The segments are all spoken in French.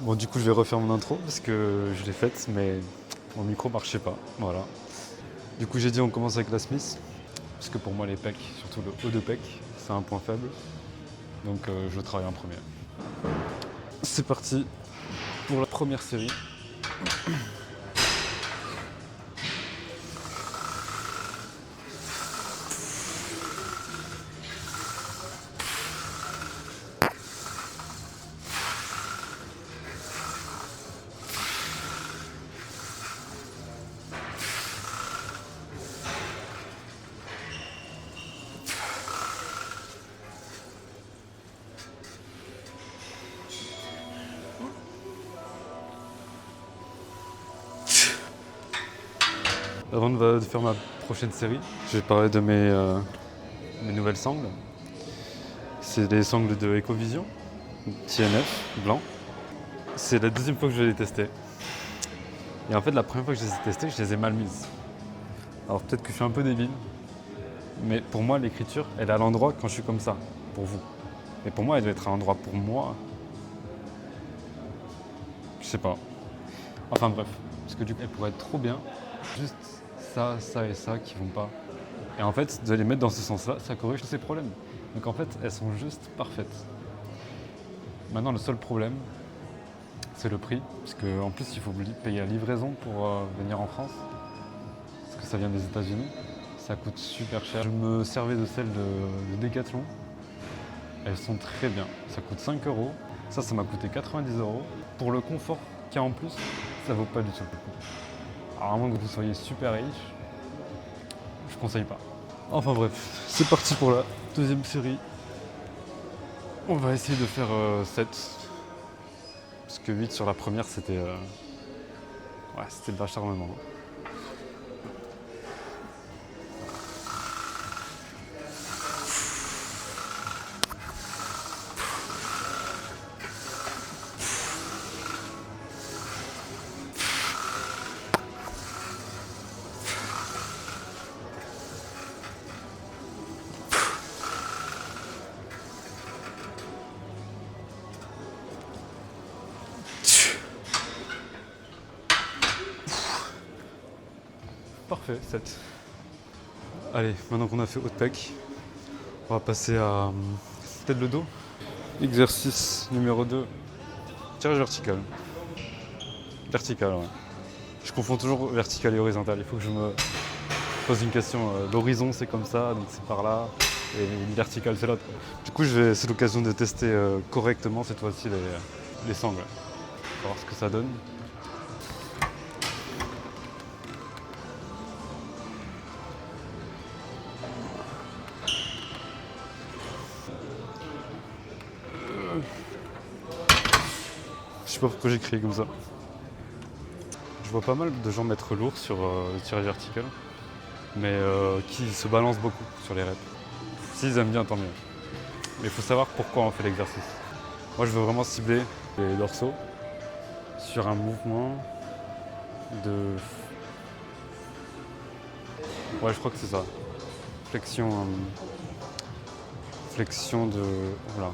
Bon, du coup, je vais refaire mon intro parce que je l'ai faite, mais mon micro marchait pas. Voilà. Du coup, j'ai dit on commence avec la Smith, parce que pour moi, les pecs, surtout le haut de pec, c'est un point faible. Donc, je travaille en premier. C'est parti pour la première série. Avant de faire ma prochaine série, je vais parler de mes nouvelles sangles. C'est des sangles de Ecovision, TNF, blanc. C'est la deuxième fois que je vais les tester. Et en fait, la première fois que je les ai testées, je les ai mal mises. Alors peut-être que je suis un peu débile, mais pour moi, l'écriture, elle est à l'endroit quand je suis comme ça, pour vous. Et pour moi, elle doit être à l'endroit pour moi. Je sais pas. Enfin bref, parce que du coup, elle pourrait être trop bien. Juste ça, ça et ça qui vont pas. Et en fait, de les mettre dans ce sens-là, ça corrige tous ces problèmes. Donc en fait, elles sont juste parfaites. Maintenant, le seul problème, c'est le prix. Parce qu'en plus, il faut payer la livraison pour venir en France. Parce que ça vient des États-Unis. Ça coûte super cher. Je me servais de celles de Decathlon. Elles sont très bien. Ça coûte 5 euros. Ça m'a coûté 90 euros. Pour le confort qu'il y a en plus, ça vaut pas du tout le coup. Alors, à moins que vous soyez super riche, je conseille pas. Enfin bref, c'est parti pour la deuxième série. On va essayer de faire 7. Parce que 8 sur la première, c'était c'était de l'acharnement. Parfait, 7. Allez, maintenant qu'on a fait haut de pec, on va passer à peut-être le dos. Exercice numéro 2, tirage vertical. Vertical, ouais. Je confonds toujours vertical et horizontal. Il faut que je me pose une question. L'horizon, c'est comme ça, donc c'est par là. Et le vertical, c'est l'autre. Du coup, c'est l'occasion de tester correctement cette fois-ci les sangles. On va voir ce que ça donne. Je sais pas pourquoi j'ai crié comme ça. Je vois pas mal de gens mettre lourd sur le tirage vertical, mais qui se balancent beaucoup sur les reps. S'ils aiment bien, tant mieux. Mais il faut savoir pourquoi on fait l'exercice. Moi, je veux vraiment cibler les dorsaux sur un mouvement de... Ouais, je crois que c'est ça. Flexion... flexion de... Voilà.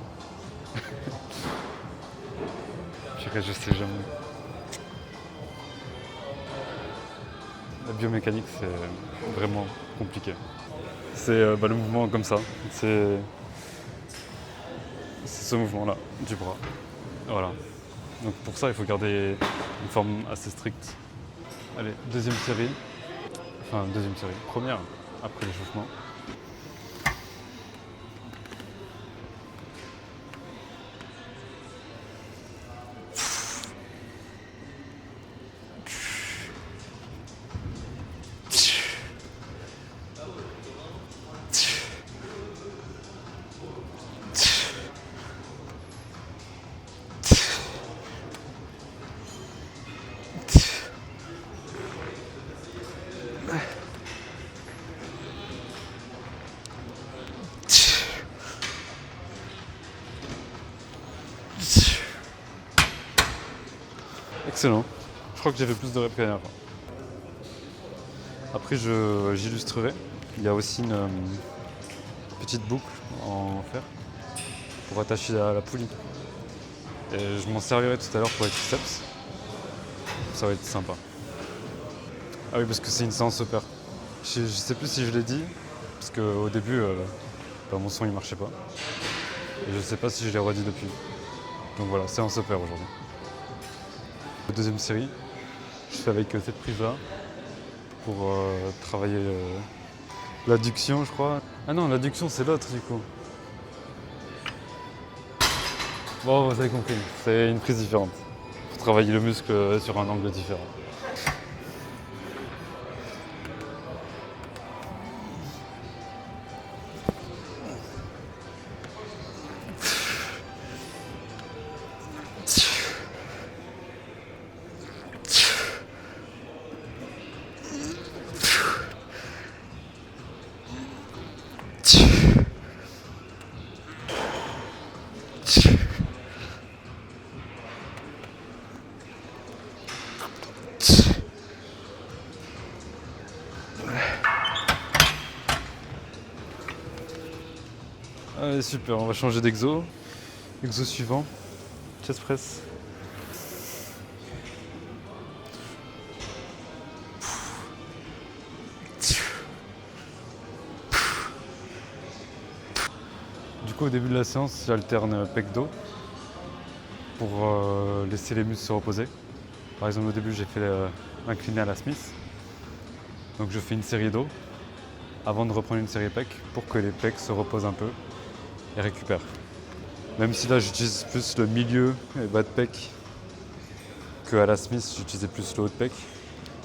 Je sais jamais. La biomécanique, c'est vraiment compliqué. C'est le mouvement comme ça. C'est ce mouvement-là du bras. Voilà. Donc pour ça, il faut garder une forme assez stricte. Allez, deuxième série. Enfin, deuxième série. Première, après l'échauffement. Excellent. Je crois que j'ai fait plus de reps que la dernière fois. Après, j'illustrerai. Il y a aussi une petite boucle en fer pour attacher à la poulie. Et je m'en servirai tout à l'heure pour les triceps. Ça va être sympa. Ah oui, parce que c'est une séance upper. Je sais plus si je l'ai dit, parce qu'au début, mon son il marchait pas. Et je sais pas si je l'ai redit depuis. Donc voilà, séance upper aujourd'hui. La deuxième série, je fais avec cette prise-là pour travailler l'adduction, je crois. Ah non, l'adduction c'est l'autre du coup. Bon, vous avez compris, c'est une prise différente. Pour travailler le muscle sur un angle différent. Allez, super, on va changer d'exo. Exo suivant, chest press. Du coup, au début de la séance, j'alterne pec-dos pour laisser les muscles se reposer. Par exemple, au début, j'ai fait l'incliné à la Smith. Donc je fais une série dos avant de reprendre une série pec pour que les pecs se reposent un peu et récupèrent. Même si là j'utilise plus le milieu et bas de pec que à la Smith, j'utilisais plus le haut de pec.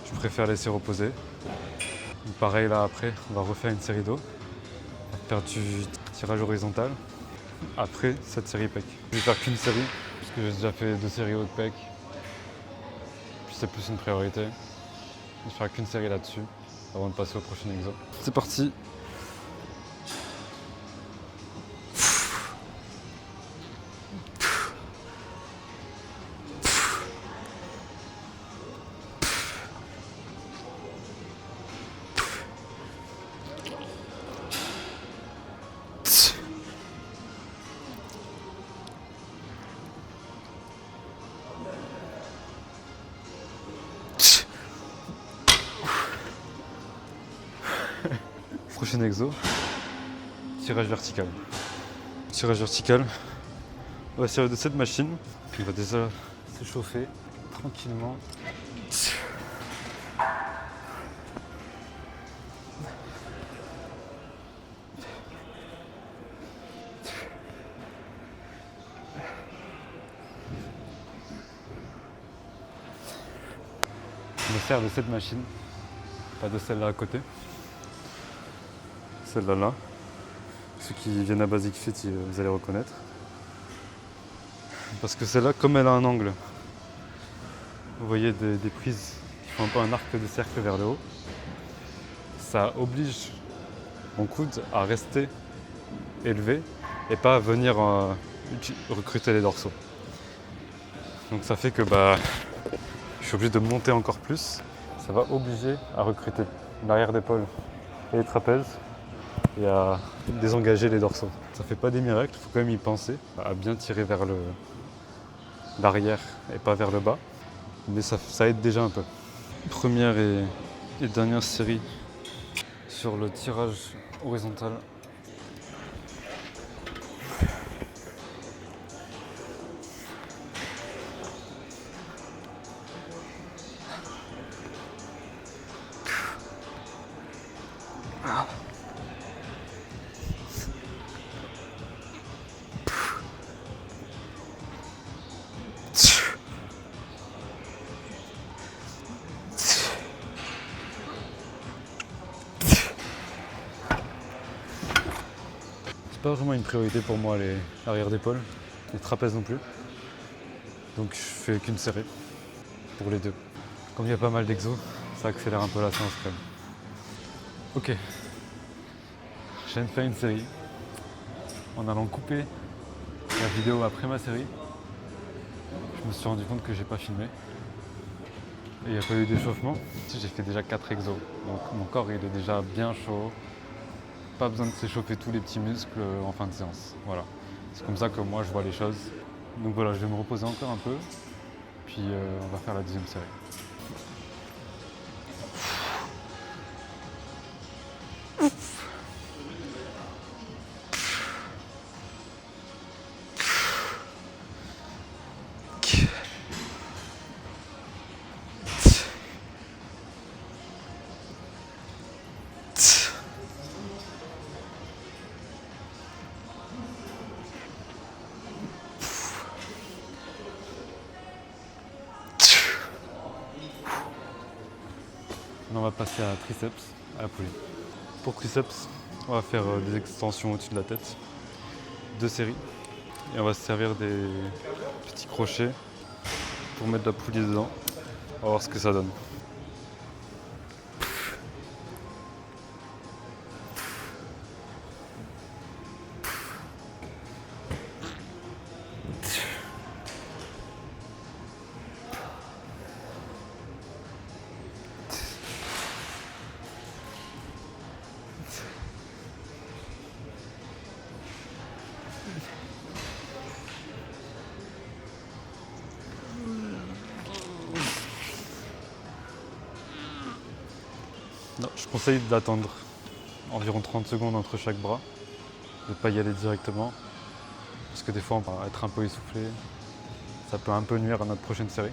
Je préfère laisser reposer. Et pareil là après, on va refaire une série dos. On va faire du tirage horizontal après cette série pec. Je vais faire qu'une série parce que j'ai déjà fait 2 séries haut de pec. Puis c'est plus une priorité. Je vais faire qu'une série là-dessus avant de passer au prochain exo. C'est parti. Prochain exo, tirage vertical. Tirage vertical, on va servir de cette machine. Puis on va déjà s'échauffer tranquillement. On me sert de cette machine, pas de celle-là à côté. Celle-là là. Ceux qui viennent à Basic Fit, vous allez reconnaître. Parce que celle-là, comme elle a un angle, vous voyez des prises qui font un peu un arc de cercle vers le haut, ça oblige mon coude à rester élevé et pas à venir recruter les dorsaux. Donc ça fait que je suis obligé de monter encore plus. Ça va obliger à recruter l'arrière d'épaule et les trapèzes et à désengager les dorsaux. Ça fait pas des miracles, il faut quand même y penser, à bien tirer vers l'arrière et pas vers le bas. Mais ça aide déjà un peu. Première et dernière série sur le tirage horizontal. C'est pas vraiment une priorité pour moi les arrières d'épaule, les trapèzes non plus. Donc je fais qu'une série pour les deux. Comme il y a pas mal d'exos, ça accélère un peu la séance quand même. Ok, je viens de faire une série en allant couper la vidéo après ma série. Je me suis rendu compte que j'ai pas filmé et il n'y a pas eu d'échauffement. J'ai fait déjà 4 exos, donc mon corps il est déjà bien chaud. Pas besoin de s'échauffer tous les petits muscles en fin de séance. Voilà, c'est comme ça que moi je vois les choses. Donc voilà, je vais me reposer encore un peu, puis on va faire la deuxième série. On va passer à triceps, à la poulie. Pour triceps, on va faire des extensions au-dessus de la tête, 2 séries, et on va se servir des petits crochets pour mettre la poulie dedans. On va voir ce que ça donne. Non, je conseille d'attendre environ 30 secondes entre chaque bras, de ne pas y aller directement, parce que des fois on va être un peu essoufflé, ça peut un peu nuire à notre prochaine série.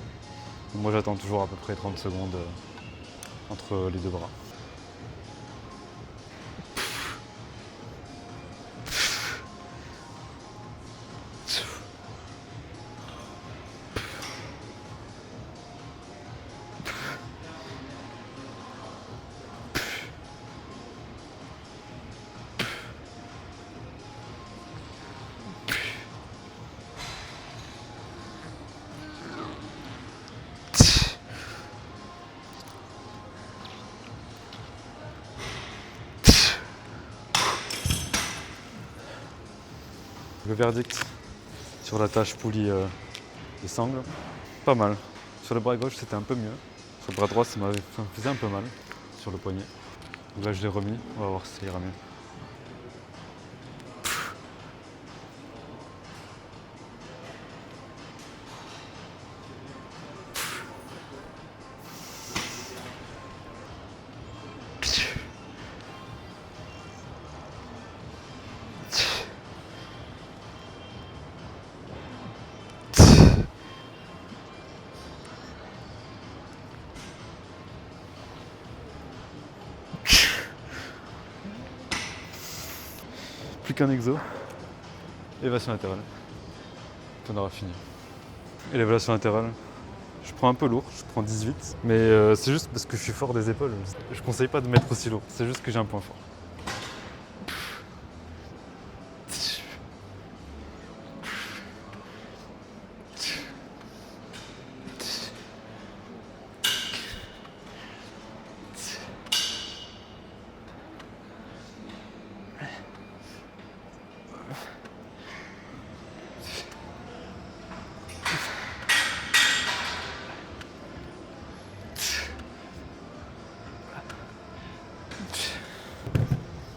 Donc moi j'attends toujours à peu près 30 secondes entre les 2 bras. Le verdict sur la tâche poulie des sangles, pas mal. Sur le bras gauche c'était un peu mieux. Sur le bras droit ça m'avait faisait un peu mal sur le poignet. Donc là je l'ai remis, on va voir si ça ira mieux. Plus qu'un exo. Élévation latérale. Puis on aura fini. Élévation latérale. Je prends un peu lourd, je prends 18. Mais c'est juste parce que je suis fort des épaules. Je conseille pas de mettre aussi lourd. C'est juste que j'ai un point fort.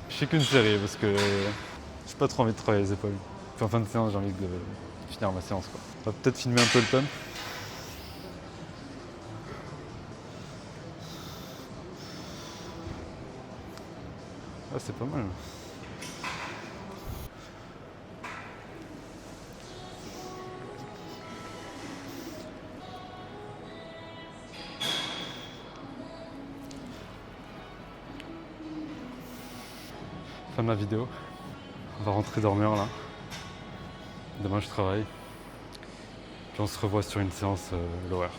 Je fais qu'une série parce que j'ai pas trop envie de travailler les épaules. Puis en fin de séance, j'ai envie de finir ma séance, quoi. On va peut-être filmer un peu le pump. Ah, c'est pas mal. Fin de ma vidéo. On va rentrer dormir là. Demain je travaille. Puis on se revoit sur une séance lower.